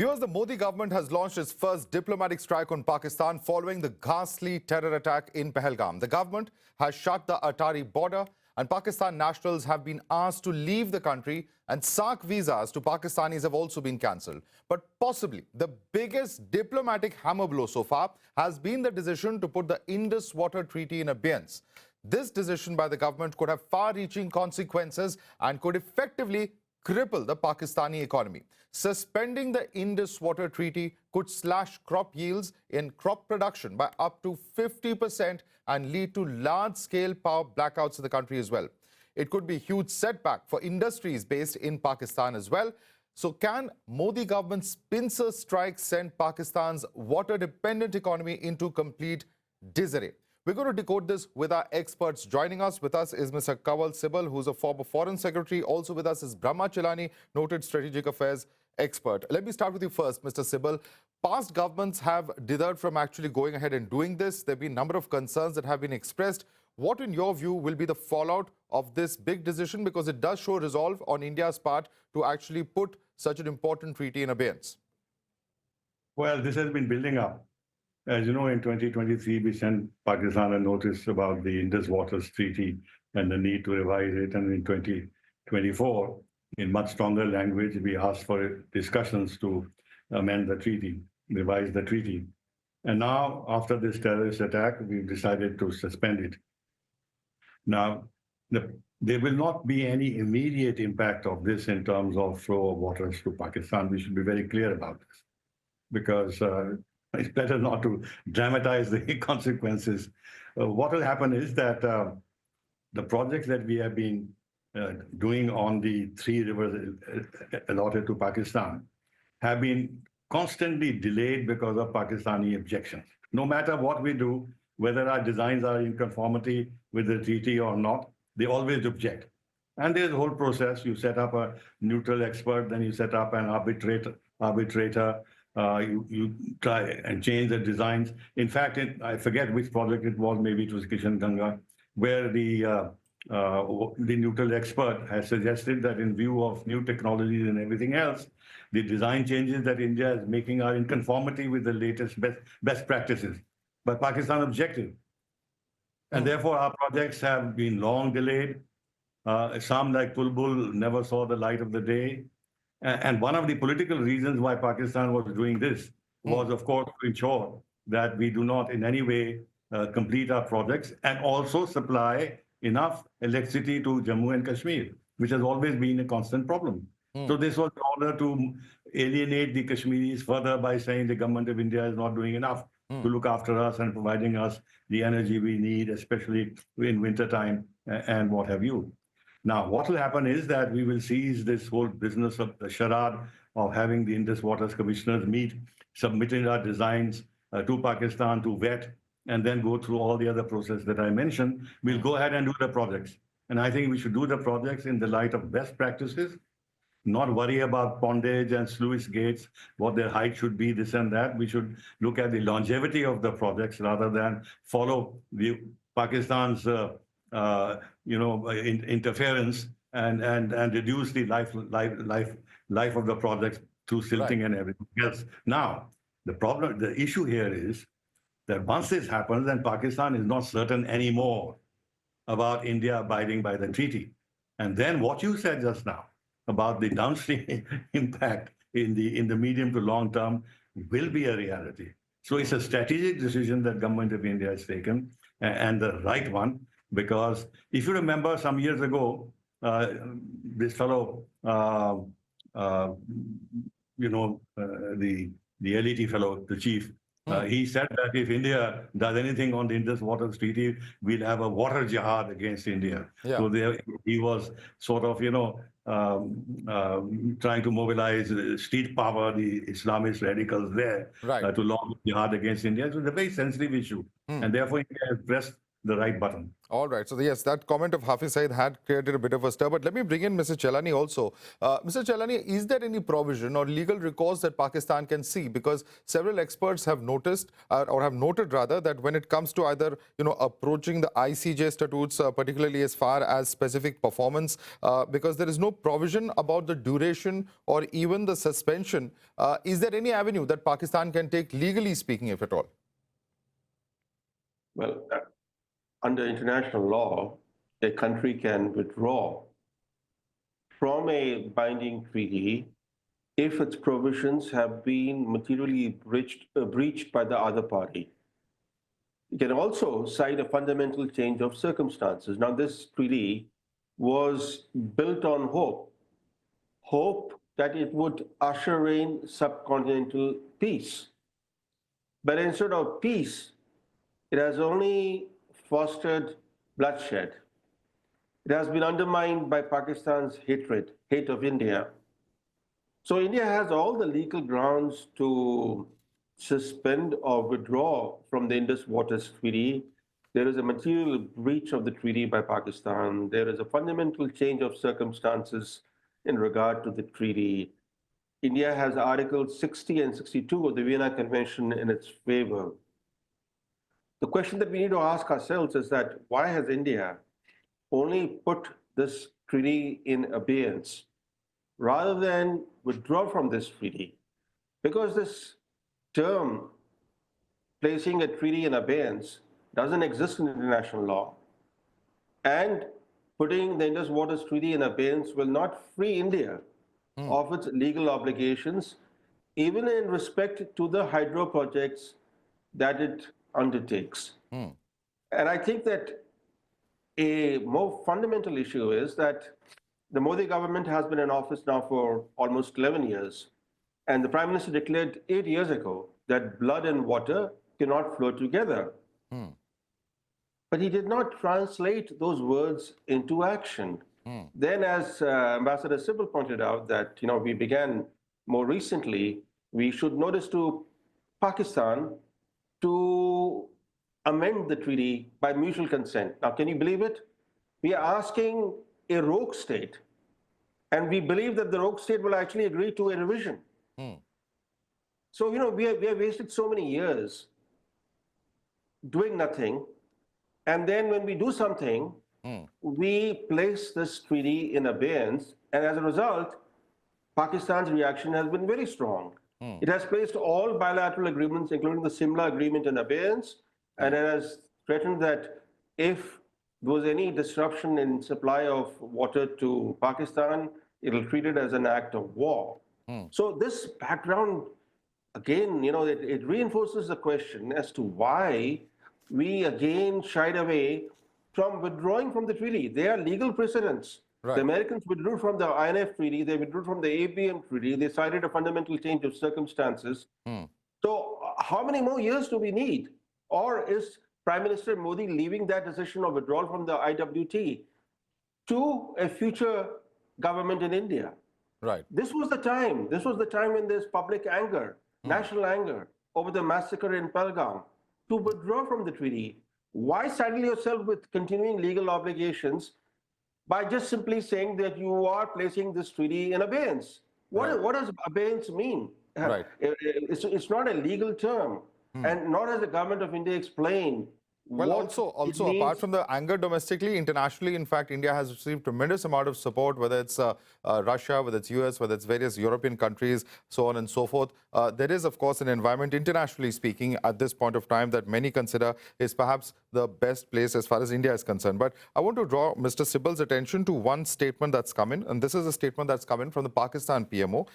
Viewers, the Modi government has launched its first diplomatic strike on Pakistan following the ghastly terror attack in Pahalgam. The government has shut the Atari border and Pakistan nationals have been asked to leave the country, and SAARC visas to Pakistanis have also been cancelled. But possibly the biggest diplomatic hammer blow so far has been the decision to put the Indus Water Treaty in abeyance. This decision by the government could have far-reaching consequences and could effectively cripple the Pakistani economy. Suspending the Indus Water Treaty could slash crop yields in crop production by up to 50% and lead to large-scale power blackouts in the country as well. It could be a huge setback for industries based in Pakistan as well. So can Modi government's pincer strike send Pakistan's water-dependent economy into complete disarray? We're going to decode this with our experts. Joining us with us is Mr. Kanwal Sibal, who's a former foreign secretary. Also with us is Brahma Chellaney, noted strategic affairs expert. Let me start with you first, Mr. Sibal. Past governments have deterred from actually going ahead and doing this. There have been a number of concerns that have been expressed. What, in your view, will be the fallout of this big decision? Because it does show resolve on India's part to actually put such an important treaty in abeyance. Well, this has been building up. As you know, in 2023, we sent Pakistan a notice about the Indus Water Treaty and the need to revise it. And in 2024, in much stronger language, we asked for discussions to amend the treaty, revise the treaty. And now, after this terrorist attack, we've decided to suspend it. Now, there will not be any immediate impact of this in terms of flow of waters to Pakistan. We should be very clear about this, because it's better not to dramatize the consequences. What will happen is that the projects that we have been doing on the 3 rivers allotted to Pakistan have been constantly delayed because of Pakistani objections. No matter what we do, whether our designs are in conformity with the treaty or not, they always object. And there's a whole process. You set up a neutral expert, then you set up an arbitrator. You try and change the designs. In fact, I forget which project it was, maybe it was Kishan Ganga, where the neutral expert has suggested that in view of new technologies and everything else, the design changes that India is making are in conformity with the latest best practices. But Pakistan objected. And therefore, our projects have been long delayed. Some, like Bulbul, never saw the light of the day. And one of the political reasons why Pakistan was doing this was, of course, to ensure that we do not in any way complete our projects and also supply enough electricity to Jammu and Kashmir, which has always been a constant problem. So this was in order to alienate the Kashmiris further by saying the government of India is not doing enough to look after us and providing us the energy we need, especially in wintertime and what have you. Now, what will happen is that we will seize this whole business of the charade of having the Indus Waters commissioners meet, submitting our designs to Pakistan to vet, and then go through all the other process that I mentioned. We'll go ahead and do the projects. And I think we should do the projects in the light of best practices, not worry about pondage and sluice gates, what their height should be, this and that. We should look at the longevity of the projects rather than follow the Pakistan's interference and reduce the life of the projects through silting and everything else. Now, the issue here is that once this happens, then Pakistan is not certain anymore about India abiding by the treaty. And then what you said just now about the downstream impact in the medium to long term will be a reality. So it's a strategic decision that government of India has taken, and the right one. Because if you remember some years ago, this fellow, the LET fellow, the chief, he said that if India does anything on the Indus Water Treaty, we'll have a water jihad against India. Yeah. So he was sort of, trying to mobilize street power, the Islamist radicals there, to launch jihad against India. So it's a very sensitive issue. And therefore, India has pressed the right button. All right. So, yes, that comment of Hafiz Saeed had created a bit of a stir. But let me bring in Mr. Chellaney also. Mr. Chellaney, is there any provision or legal recourse that Pakistan can see? Because several experts have noticed or have noted rather that when it comes to either, approaching the ICJ statutes, particularly as far as specific performance, because there is no provision about the duration or even the suspension, is there any avenue that Pakistan can take legally speaking, if at all? Well, under international law, a country can withdraw from a binding treaty if its provisions have been materially breached by the other party. It can also cite a fundamental change of circumstances. Now, this treaty was built on hope that it would usher in subcontinental peace. But instead of peace, it has only fostered bloodshed. It has been undermined by Pakistan's hate of India. So India has all the legal grounds to suspend or withdraw from the Indus Water Treaty. There is a material breach of the treaty by Pakistan. There is a fundamental change of circumstances in regard to the treaty. India has Articles 60 and 62 of the Vienna Convention in its favor. The question that we need to ask ourselves is that why has India only put this treaty in abeyance rather than withdraw from this treaty? Because this term, placing a treaty in abeyance, doesn't exist in international law. And putting the Indus Waters Treaty in abeyance will not free India of its legal obligations, even in respect to the hydro projects that it undertakes. And I think that a more fundamental issue is that the Modi government has been in office now for almost 11 years. And the Prime Minister declared 8 years ago that blood and water cannot flow together. But he did not translate those words into action. Then, as Ambassador Sibal pointed out, that we began more recently, we should notice to Pakistan to amend the treaty by mutual consent. Now, can you believe it? We are asking a rogue state, and we believe that the rogue state will actually agree to a revision. So, we have wasted so many years doing nothing, and then when we do something, we place this treaty in abeyance, and as a result, Pakistan's reaction has been very strong. It has placed all bilateral agreements, including the Simla agreement, in abeyance, and it has threatened that if there was any disruption in supply of water to Pakistan, it will treat it as an act of war. So this background, again, it reinforces the question as to why we again shied away from withdrawing from the treaty. There are legal precedents. Right. The Americans withdrew from the INF Treaty, they withdrew from the ABM Treaty, they cited a fundamental change of circumstances. So how many more years do we need? Or is Prime Minister Modi leaving that decision of withdrawal from the IWT to a future government in India? Right. This was the time when there's public anger, national anger over the massacre in Pahalgam, to withdraw from the treaty. Why saddle yourself with continuing legal obligations by just simply saying that you are placing this treaty in abeyance? What does abeyance mean? Right. It's not a legal term, and nor has the government of India explained. Well, also apart from the anger domestically, internationally, in fact, India has received tremendous amount of support, whether it's Russia, whether it's US, whether it's various European countries, so on and so forth. There is, of course, an environment, internationally speaking, at this point of time that many consider is perhaps the best place as far as India is concerned. But I want to draw Mr. Sibal's attention to one statement that's come in, and this is a statement that's come in from the Pakistan PMO.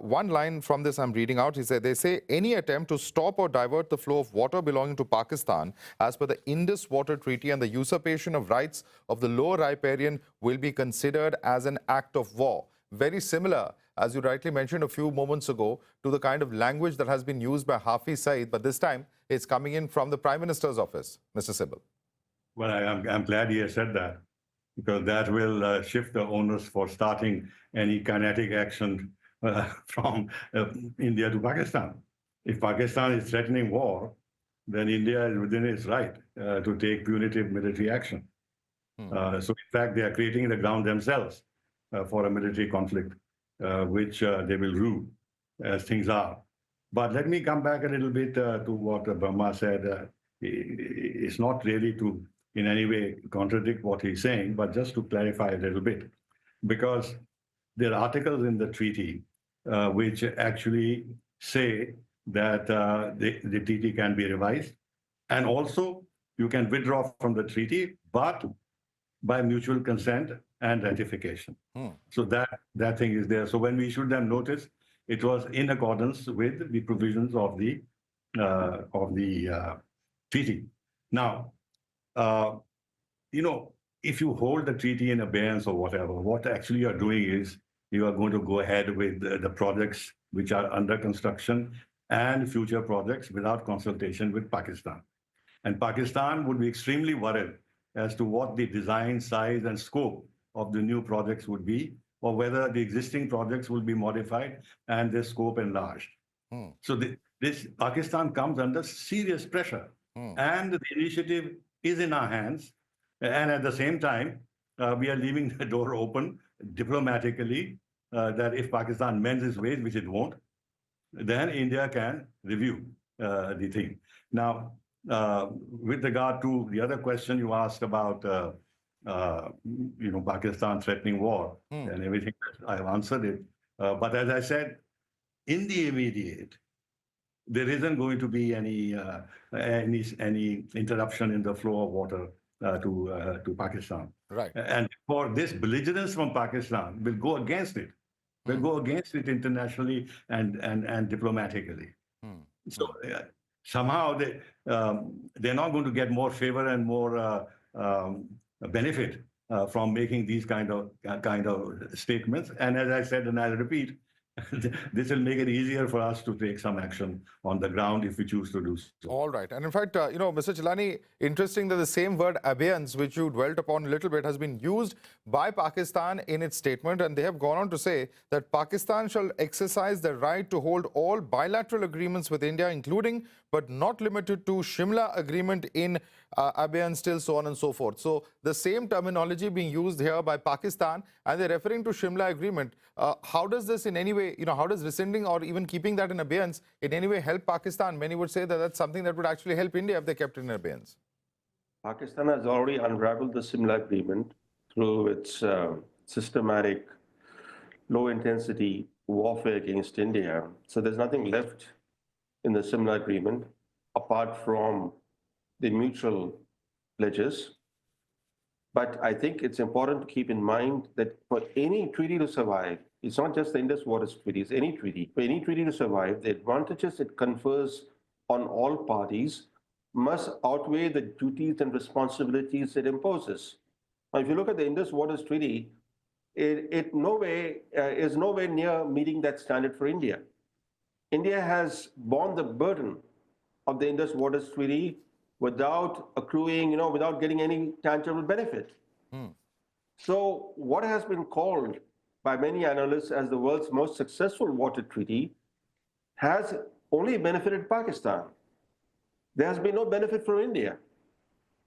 One line from this I'm reading out. He said, they say any attempt to stop or divert the flow of water belonging to Pakistan as per the Indus Water Treaty and the usurpation of rights of the lower riparian will be considered as an act of war. Very similar, as you rightly mentioned a few moments ago, to the kind of language that has been used by Hafiz Saeed, but this time it's coming in from the Prime Minister's office. Mr. Sibal. Well, I'm glad he has said that, because that will shift the onus for starting any kinetic action from India to Pakistan. If Pakistan is threatening war, then India is within its right to take punitive military action. So in fact, they are creating the ground themselves for a military conflict, which they will rue as things are. But let me come back a little bit to what Brahma said. It's not really to in any way contradict what he's saying, but just to clarify a little bit, because there are articles in the treaty which actually say that the treaty can be revised, and also you can withdraw from the treaty, but by mutual consent and ratification. So that thing is there. So when we issued them notice, it was in accordance with the provisions of the treaty. Now, if you hold the treaty in abeyance or whatever, what actually you're doing is you are going to go ahead with the projects which are under construction and future projects without consultation with Pakistan. And Pakistan would be extremely worried as to what the design, size, and scope of the new projects would be, or whether the existing projects will be modified and their scope enlarged. So this Pakistan comes under serious pressure, and the initiative is in our hands. And at the same time, we are leaving the door open diplomatically that if Pakistan mends its ways, which it won't, then India can review the thing. Now, with regard to the other question you asked about, Pakistan threatening war and everything, I've answered it. But as I said, in the immediate, there isn't going to be any interruption in the flow of water to Pakistan. Right. And for this belligerence from Pakistan will go against it. Will go against it internationally and diplomatically. So somehow they're not going to get more favor and more benefit from making these kind of statements. And as I said, and I'll repeat, this will make it easier for us to take some action on the ground if we choose to do so. All right. And in fact, Mr. Chellaney, interesting that the same word abeyance, which you dwelt upon a little bit, has been used by Pakistan in its statement. And they have gone on to say that Pakistan shall exercise the right to hold all bilateral agreements with India, including but not limited to Shimla agreement in abeyance, still so on and so forth. So the same terminology being used here by Pakistan, and they're referring to Shimla agreement. How does this in any way, how does rescinding or even keeping that in abeyance in any way help Pakistan? Many would say that that's something that would actually help India if they kept it in abeyance. Pakistan has already unraveled the Shimla agreement through its systematic, low-intensity warfare against India. So there's nothing left in the Shimla agreement apart from the mutual pledges. But I think it's important to keep in mind that for any treaty to survive, it's not just the Indus Water Treaty, it's any treaty. For any treaty to survive, the advantages it confers on all parties must outweigh the duties and responsibilities it imposes. Now, if you look at the Indus Water Treaty, it is nowhere near meeting that standard for India. India has borne the burden of the Indus Water Treaty without accruing, without getting any tangible benefit. So what has been called by many analysts as the world's most successful water treaty has only benefited Pakistan. There has been no benefit for India.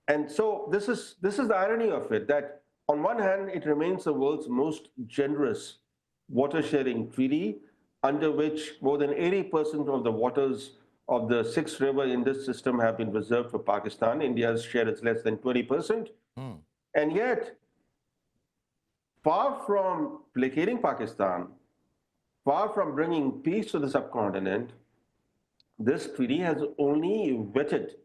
And so this is the irony of it, that on one hand, it remains the world's most generous water sharing treaty, under which more than 80% of the waters of the six-river Indus system have been reserved for Pakistan. India's share is less than 20%. And yet, far from placating Pakistan, far from bringing peace to the subcontinent, this treaty has only whetted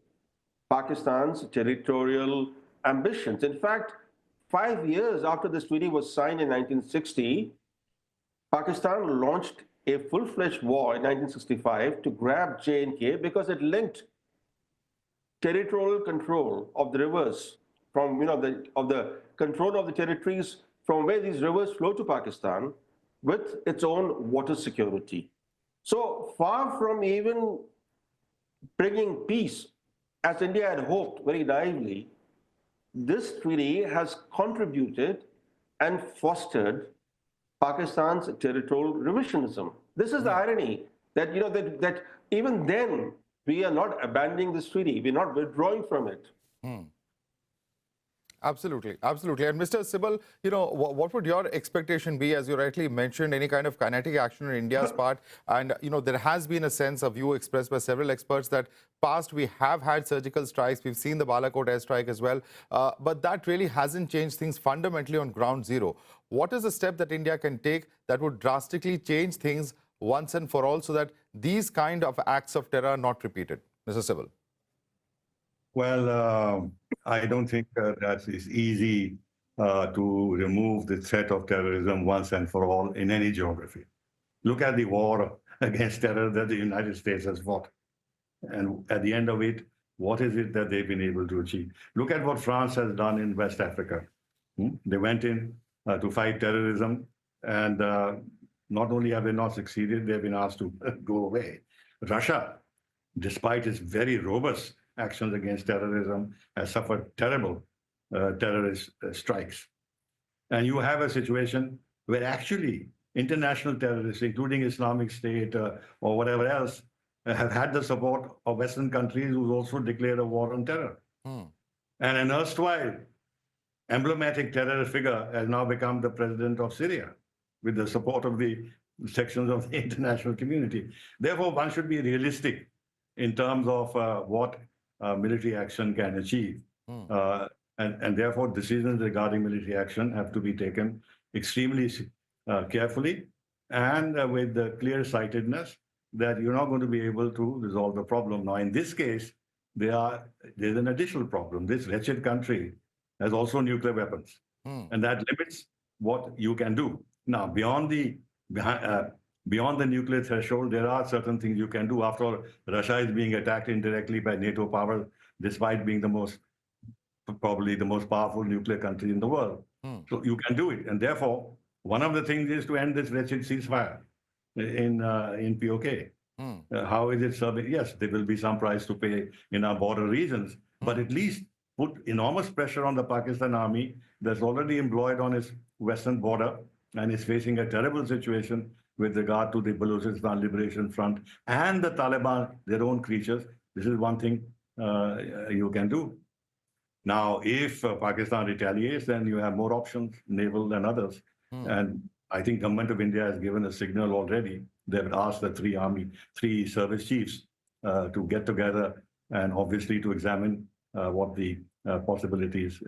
Pakistan's territorial ambitions. In fact, 5 years after this treaty was signed in 1960, Pakistan launched a full-fledged war in 1965 to grab J&K because it linked territorial control of the rivers from, the control of the territories from where these rivers flow to Pakistan with its own water security. So far from even bringing peace, as India had hoped very naively, this treaty has contributed and fostered Pakistan's territorial revisionism. This is the irony that, that even then, We are not abandoning this treaty. We're not withdrawing from it. Absolutely, absolutely. And Mr. Sibal, what would your expectation be, as you rightly mentioned, any kind of kinetic action on India's part? And, there has been a sense of view expressed by several experts that past we have had surgical strikes. We've seen the Balakot airstrike as well. But that really hasn't changed things fundamentally on ground zero. What is the step that India can take that would drastically change things once and for all so that these kind of acts of terror are not repeated? Mr. Sibal. Well, I don't think that is easy to remove the threat of terrorism once and for all in any geography. Look at the war against terror that the United States has fought. And at the end of it, what is it that they've been able to achieve? Look at what France has done in West Africa. They went in to fight terrorism, and not only have they not succeeded, they've been asked to go away. Russia, despite its very robust actions against terrorism, has suffered terrible terrorist strikes. And you have a situation where actually international terrorists, including Islamic State or whatever else, have had the support of Western countries who also declared a war on terror. And an erstwhile emblematic terror figure has now become the president of Syria with the support of the sections of the international community. Therefore, one should be realistic in terms of what military action can achieve. And therefore, decisions regarding military action have to be taken extremely carefully and with the clear-sightedness that you're not going to be able to resolve the problem. Now, in this case, there's an additional problem. This wretched country has also nuclear weapons, and that limits what you can do. Now, beyond the nuclear threshold, there are certain things you can do. After all, Russia is being attacked indirectly by NATO powers, despite being probably the most powerful nuclear country in the world. So you can do it. And therefore, one of the things is to end this wretched ceasefire in POK. How is it serving? Yes, there will be some price to pay in our border regions, but at least put enormous pressure on the Pakistan army that's already employed on its western border and is facing a terrible situation with regard to the Balochistan Liberation Front and the Taliban, their own creatures. This is one thing you can do. Now, if Pakistan retaliates, then you have more options, naval and others. And I think government of India has given a signal already. They've asked the three service chiefs to get together and obviously to examine what the possibilities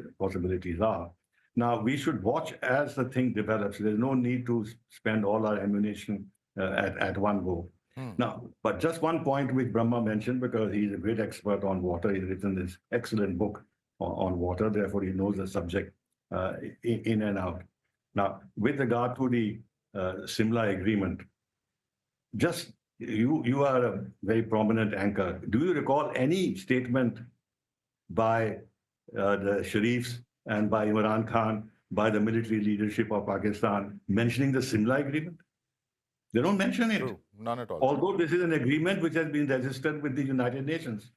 are. Now, we should watch as the thing develops. There's no need to spend all our ammunition at one go. Now, but just one point which Brahma mentioned, because he's a great expert on water. He's written this excellent book on water. Therefore, he knows the subject in and out. Now, with regard to the Simla agreement, just you are a very prominent anchor. Do you recall any statement by the Sharifs and by Imran Khan, by the military leadership of Pakistan, mentioning the Simla agreement? They don't mention it. True. None at all. Although this is an agreement which has been registered with the United Nations.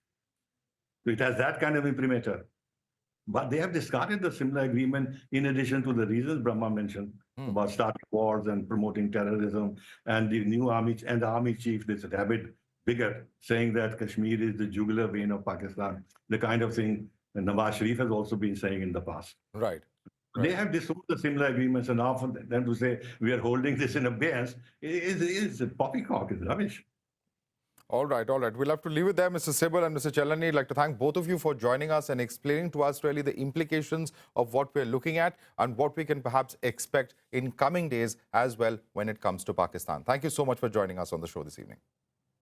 So it has that kind of imprimatur. But they have discarded the Simla agreement in addition to the reasons Brahma mentioned about starting wars and promoting terrorism, and the new army and the army chief, this rabid bigot, saying that Kashmir is the jugular vein of Pakistan, the kind of thing Nawaz Sharif has also been saying in the past. Right. They have disowned the Simla agreements, and now for them to say we are holding this in abeyance is poppycock, is rubbish. All right, all right. We'll have to leave it there, Mr. Sibal and Mr. Chellaney. I'd like to thank both of you for joining us and explaining to us really the implications of what we're looking at and what we can perhaps expect in coming days as well when it comes to Pakistan. Thank you so much for joining us on the show this evening.